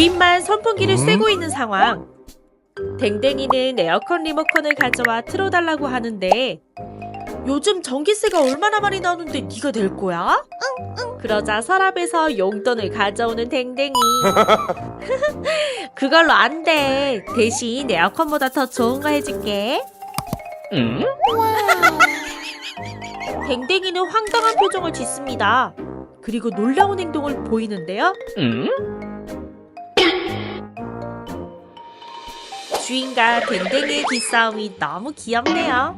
주인만 선풍기를 쐬고 있는 상황. 댕댕이는 에어컨 리모컨을 가져와 틀어달라고 하는데 요즘 전기세가 얼마나 많이 나오는데 네가 낼 거야? 그러자 서랍에서 용돈을 가져오는 댕댕이. 그걸로 안 돼. 대신 에어컨보다 더 좋은 거 해줄게. 댕댕이는 황당한 표정을 짓습니다. 그리고 놀라운 행동을 보이는데요. 주인과 댕댕이의 기싸움이 너무 귀엽네요.